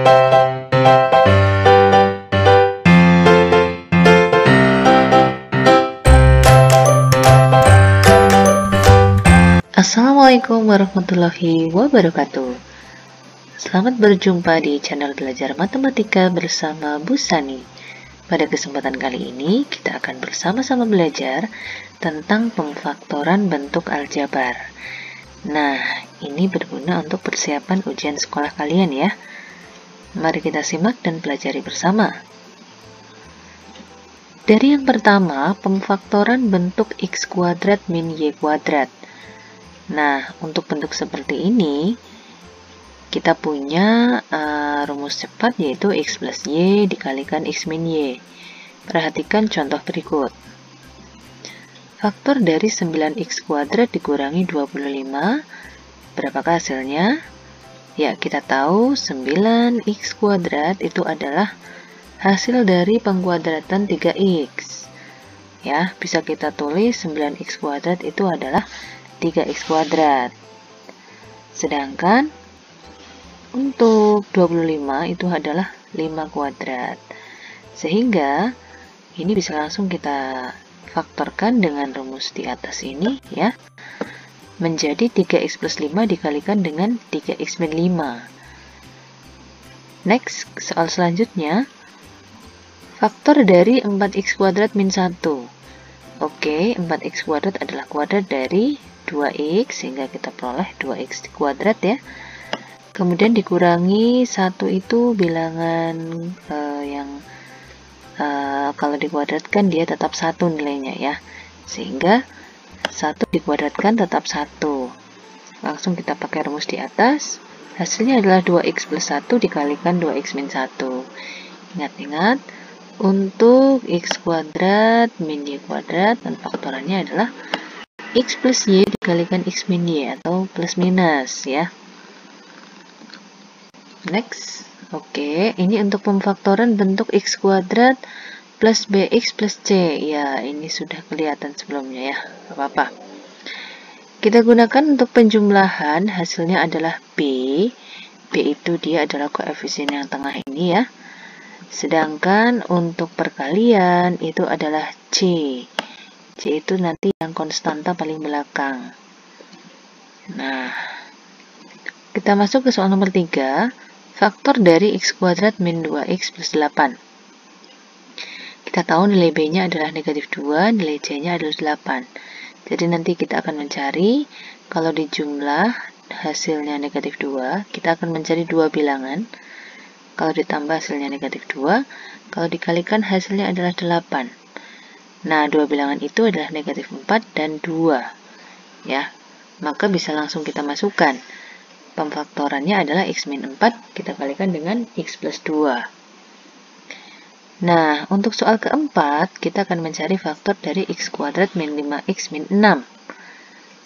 Assalamualaikum warahmatullahi wabarakatuh. Selamat berjumpa di channel Belajar Matematika bersama Bu Sani. Pada kesempatan kali ini, kita akan bersama-sama belajar tentang pemfaktoran bentuk aljabar. Nah, ini berguna untuk persiapan ujian sekolah kalian ya. Mari kita simak dan pelajari bersama. Dari yang pertama, pemfaktoran bentuk x kuadrat min y kuadrat. Nah, untuk bentuk seperti ini, kita punya rumus cepat yaitu x plus y dikalikan x min y. Perhatikan contoh berikut. Faktor dari 9x kuadrat dikurangi 25, berapakah hasilnya? Ya, kita tahu 9x kuadrat itu adalah hasil dari pengkuadratan 3x. Ya, bisa kita tulis 9x kuadrat itu adalah 3x kuadrat. Sedangkan untuk 25 itu adalah 5 kuadrat. Sehingga ini bisa langsung kita faktorkan dengan rumus di atas ini ya. Menjadi 3x plus 5 dikalikan dengan 3x min 5. Next, soal selanjutnya. Faktor dari 4x kuadrat min 1. Oke, 4x kuadrat adalah kuadrat dari 2x, sehingga kita peroleh 2x kuadrat ya. Kemudian dikurangi 1 itu bilangan yang kalau dikuadratkan dia tetap 1 nilainya ya. Sehingga 1 dikuadratkan tetap 1. Langsung kita pakai rumus di atas. Hasilnya adalah 2x plus 1 dikalikan 2x min 1. Ingat-ingat, untuk x kuadrat min y kuadrat dan faktorannya adalah x plus y dikalikan x min y atau plus minus ya. Next, oke, ini untuk pemfaktoran bentuk x kuadrat plus bx plus c. Ya, ini sudah kelihatan sebelumnya ya, gak apa-apa. Kita gunakan untuk penjumlahan, hasilnya adalah b. B itu dia adalah koefisien yang tengah ini ya. Sedangkan untuk perkalian itu adalah c. C itu nanti yang konstanta paling belakang. Nah, kita masuk ke soal nomor 3. Faktor dari x kuadrat min 2x plus 8. Kita tahu nilai b-nya adalah negatif 2, nilai c-nya adalah 8. Jadi nanti kita akan mencari, kalau dijumlah hasilnya negatif 2, kita akan mencari dua bilangan. Kalau ditambah hasilnya negatif 2, kalau dikalikan hasilnya adalah 8. Nah, dua bilangan itu adalah negatif 4 dan 2. Ya, maka bisa langsung kita masukkan. Pemfaktorannya adalah x min 4, kita kalikan dengan x plus 2. Nah, untuk soal keempat, kita akan mencari faktor dari x kuadrat min 5x min 6.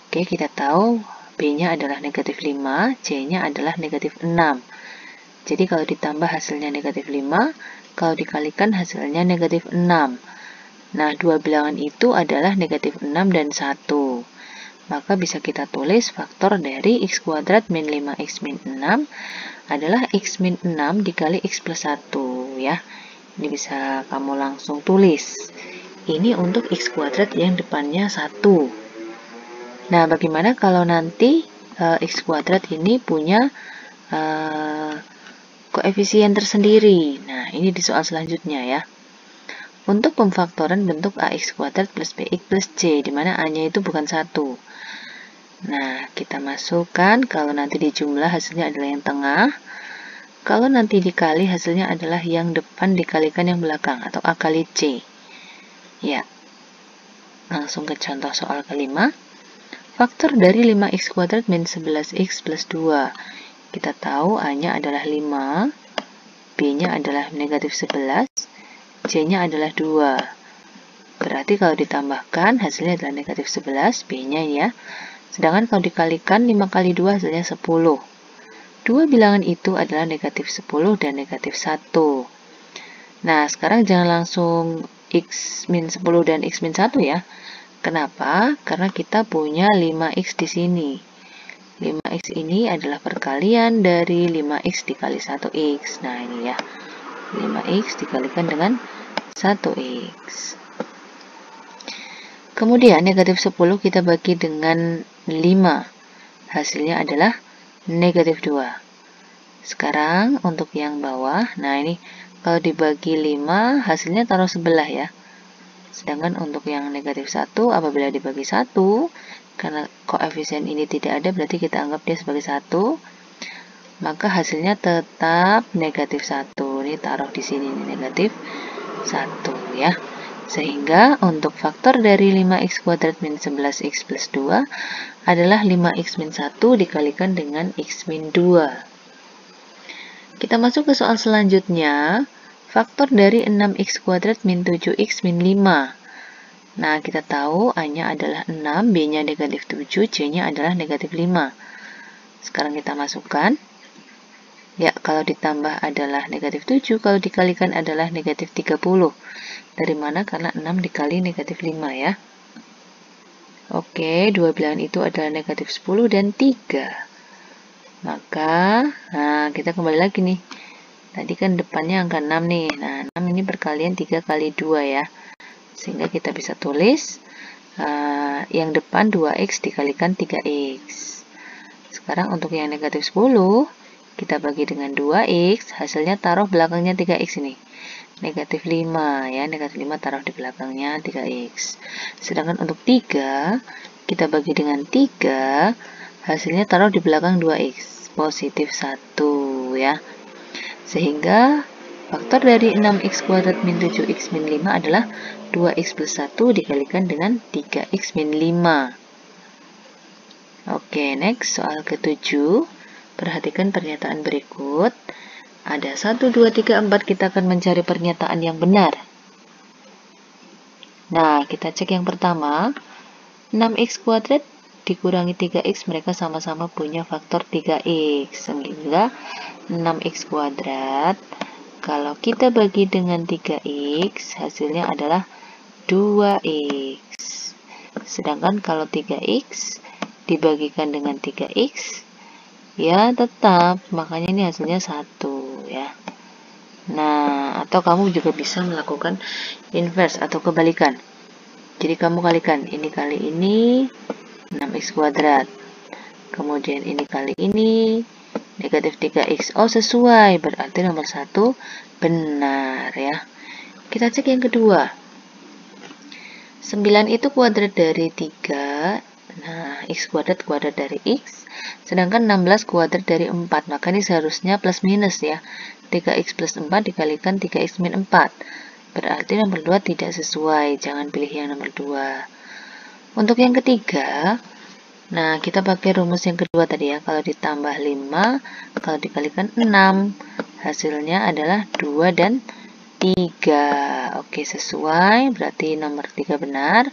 Oke, kita tahu b-nya adalah negatif 5, c-nya adalah negatif 6. Jadi kalau ditambah hasilnya negatif 5, kalau dikalikan hasilnya negatif 6. Nah, dua bilangan itu adalah negatif 6 dan 1. Maka bisa kita tulis faktor dari x kuadrat min 5x min 6 adalah x min 6 dikali x plus 1 ya. Ini bisa kamu langsung tulis. Ini untuk x kuadrat yang depannya 1. Nah, bagaimana kalau nanti x kuadrat ini punya koefisien tersendiri? Nah, ini di soal selanjutnya ya. Untuk pemfaktoran bentuk ax kuadrat plus bx plus c, di mana a-nya itu bukan 1. Nah, kita masukkan, kalau nanti dijumlah hasilnya adalah yang tengah. Kalau nanti dikali hasilnya adalah yang depan dikalikan yang belakang, atau a kali c. Ya, langsung ke contoh soal kelima. Faktor dari 5x kuadrat min 11x plus 2. Kita tahu a-nya adalah 5, b-nya adalah negatif 11, c-nya adalah 2. Berarti kalau ditambahkan hasilnya adalah negatif 11, b-nya ya. Sedangkan kalau dikalikan 5 kali 2 hasilnya 10. Dua bilangan itu adalah negatif 10 dan negatif 1. Nah, sekarang jangan langsung x min 10 dan x min 1 ya. Kenapa? Karena kita punya 5x di sini. 5x ini adalah perkalian dari 5x dikali 1x. Nah, ini ya. 5x dikalikan dengan 1x. Kemudian negatif 10 kita bagi dengan 5. Hasilnya adalah negatif 2. Sekarang untuk yang bawah, nah ini kalau dibagi 5 hasilnya taruh sebelah ya. Sedangkan untuk yang negatif 1 apabila dibagi 1, karena koefisien ini tidak ada berarti kita anggap dia sebagai 1, maka hasilnya tetap negatif 1. Ini taruh di sini negatif 1 ya. Sehingga untuk faktor dari 5x kuadrat min 11x plus 2 adalah 5x min 1 dikalikan dengan x min 2. Kita masuk ke soal selanjutnya. Faktor dari 6x kuadrat min 7x min 5. Nah, kita tahu A-nya adalah 6, B-nya negatif 7, C-nya adalah negatif 5. Sekarang kita masukkan. Ya, kalau ditambah adalah negatif 7, kalau dikalikan adalah negatif 30. Dari mana? Karena 6 dikali negatif 5 ya. Oke, dua bilangan itu adalah negatif 10 dan 3. Maka, nah kita kembali lagi nih. Tadi kan depannya angka 6 nih. Nah, 6 ini perkalian 3 kali 2 ya. Sehingga kita bisa tulis yang depan 2x dikalikan 3x. Sekarang untuk yang negatif 10, kita bagi dengan 2x, hasilnya taruh belakangnya 3x ini. Negatif 5 ya, negatif 5 taruh di belakangnya 3x. Sedangkan untuk 3, kita bagi dengan 3, hasilnya taruh di belakang 2x, positif 1 ya. Sehingga faktor dari 6x kuadrat min 7x min 5 adalah 2x plus 1 dikalikan dengan 3x min 5. Oke, next soal ke-7. Perhatikan pernyataan berikut. Ada 1, 2, 3, 4, kita akan mencari pernyataan yang benar. Nah, kita cek yang pertama. 6x kuadrat dikurangi 3x, mereka sama-sama punya faktor 3x. Sehingga 6x kuadrat, kalau kita bagi dengan 3x, hasilnya adalah 2x. Sedangkan kalau 3x dibagikan dengan 3x, ya tetap, makanya ini hasilnya 1 ya. Nah, atau kamu juga bisa melakukan inverse atau kebalikan. Jadi kamu kalikan ini kali ini 6x kuadrat. Kemudian ini kali ini negatif 3x. Oh, sesuai. Berarti nomor 1 benar ya. Kita cek yang kedua. 9 itu kuadrat dari 3. Nah, x kuadrat dari x. Sedangkan 16 kuadrat dari 4. Maka ini seharusnya plus minus ya. 3x plus 4 dikalikan 3x min 4. Berarti nomor 2 tidak sesuai. Jangan pilih yang nomor 2. Untuk yang ketiga, nah kita pakai rumus yang kedua tadi ya. Kalau ditambah 5, kalau dikalikan 6, hasilnya adalah 2 dan 3. Oke, sesuai. Berarti nomor 3 benar.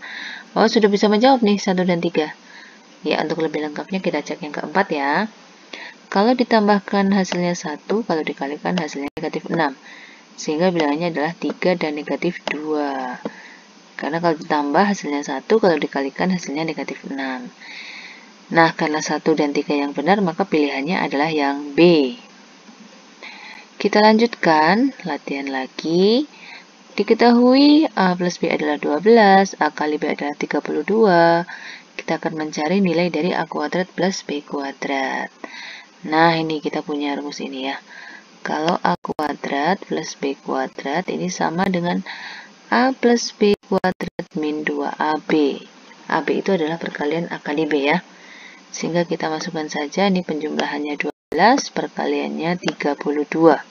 Oh, sudah bisa menjawab nih 1 dan 3. Ya, untuk lebih lengkapnya kita cek yang keempat ya. Kalau ditambahkan hasilnya 1, kalau dikalikan hasilnya negatif 6. Sehingga bilangannya adalah 3 dan negatif 2. Karena kalau ditambah hasilnya 1, kalau dikalikan hasilnya negatif 6. Nah, karena 1 dan 3 yang benar, maka pilihannya adalah yang B. Kita lanjutkan, latihan lagi. Diketahui A plus B adalah 12, A kali B adalah 32. Kita akan mencari nilai dari A kuadrat plus B kuadrat. Nah, ini kita punya rumus ini ya. Kalau A kuadrat plus B kuadrat ini sama dengan A plus B kuadrat min 2AB. AB itu adalah perkalian A kali B ya. Sehingga kita masukkan saja, ini penjumlahannya 12, perkaliannya 32.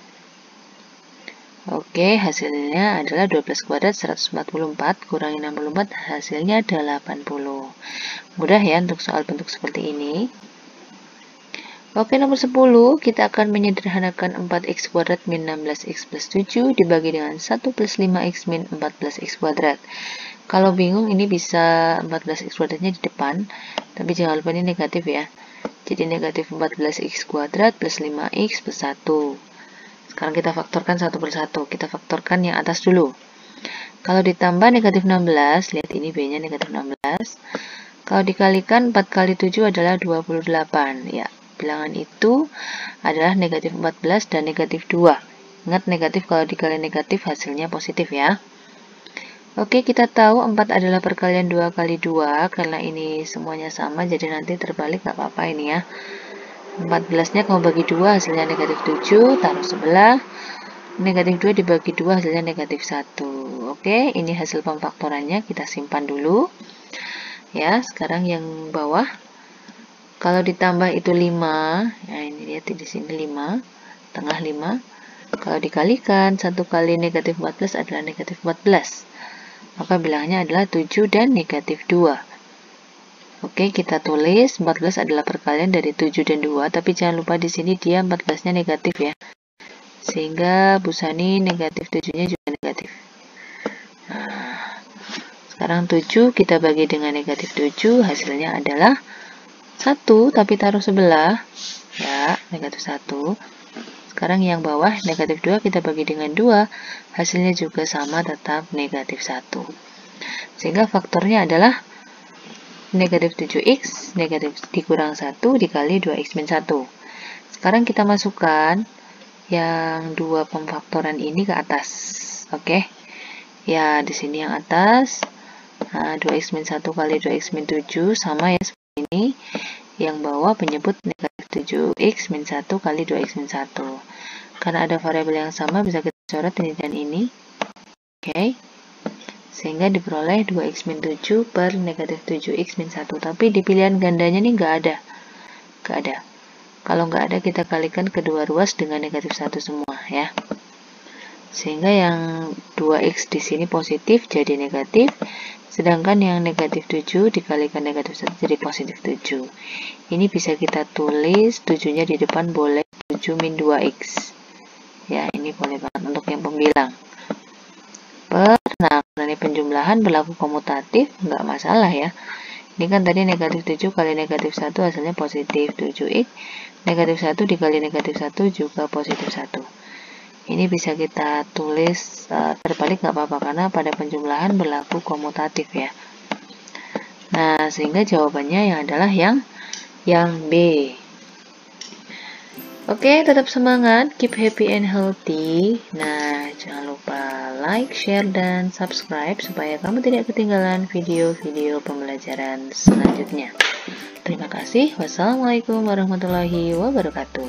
Oke, hasilnya adalah 12 kuadrat 144, kurangi 64, hasilnya 80. Mudah ya untuk soal bentuk seperti ini. Oke, nomor 10, kita akan menyederhanakan 4x kuadrat min 16x plus 7 dibagi dengan 1 plus 5x min 14x kuadrat. Kalau bingung, ini bisa 14x kuadratnya di depan, tapi jangan lupa ini negatif ya. Jadi negatif 14x kuadrat plus 5x plus 1. Sekarang kita faktorkan satu per satu. Kita faktorkan yang atas dulu. Kalau ditambah negatif 16, lihat ini B-nya negatif 16. Kalau dikalikan 4 kali 7 adalah 28. Ya, bilangan itu adalah negatif 14 dan negatif 2. Ingat, negatif kalau dikali negatif hasilnya positif ya. Oke, kita tahu 4 adalah perkalian 2 kali 2. Karena ini semuanya sama, jadi nanti terbalik nggak apa-apa ini ya. 14-nya kamu bagi 2 hasilnya negatif 7, taruh sebelah. Negatif 2 dibagi 2 hasilnya negatif 1. Oke, ini hasil pemfaktorannya, kita simpan dulu. Ya, sekarang yang bawah. Kalau ditambah itu 5, nah ini lihat di sini 5, tengah 5. Kalau dikalikan 1 kali negatif 14 adalah negatif 14. Maka bilangnya adalah 7 dan negatif 2. Oke, kita tulis 14 adalah perkalian dari 7 dan 2, tapi jangan lupa di sini dia 14-nya negatif ya. Sehingga Bu Sani negatif 7-nya juga negatif. Nah, sekarang 7 kita bagi dengan negatif 7, hasilnya adalah 1, tapi taruh sebelah. Ya, negatif 1. Sekarang yang bawah, negatif 2 kita bagi dengan 2, hasilnya juga sama, tetap negatif 1. Sehingga faktornya adalah negatif 7x, negatif dikurang 1 dikali 2x min 1. Sekarang kita masukkan yang dua pemfaktoran ini ke atas. Oke. Ya, di sini yang atas. Nah, 2x min 1 kali 2x min 7 sama ya seperti ini. Yang bawah penyebut negatif 7x min 1 kali 2x min 1. Karena ada variabel yang sama, bisa kita coret ini dan ini. Oke. Sehingga diperoleh 2x min 7 per negatif 7x min 1. Tapi di pilihan gandanya nih nggak ada. Nggak ada. Kalau nggak ada, kita kalikan kedua ruas dengan negatif 1 semua ya. Sehingga yang 2x di sini positif jadi negatif. Sedangkan yang negatif 7 dikalikan negatif 1 jadi positif 7. Ini bisa kita tulis 7-nya di depan boleh 7 min 2x. Ya, ini boleh banget untuk yang pembilang. Nah, karena ini penjumlahan berlaku komutatif, nggak masalah ya. Ini kan tadi negatif 7 kali negatif 1 hasilnya positif 7x. Negatif 1 dikali negatif 1 juga positif 1. Ini bisa kita tulis terbalik nggak apa-apa, karena pada penjumlahan berlaku komutatif ya. Nah, sehingga jawabannya yang adalah yang B. Oke, tetap semangat, keep happy and healthy. Nah, jangan lupa like, share, dan subscribe supaya kamu tidak ketinggalan video-video pembelajaran selanjutnya. Terima kasih. Wassalamualaikum warahmatullahi wabarakatuh.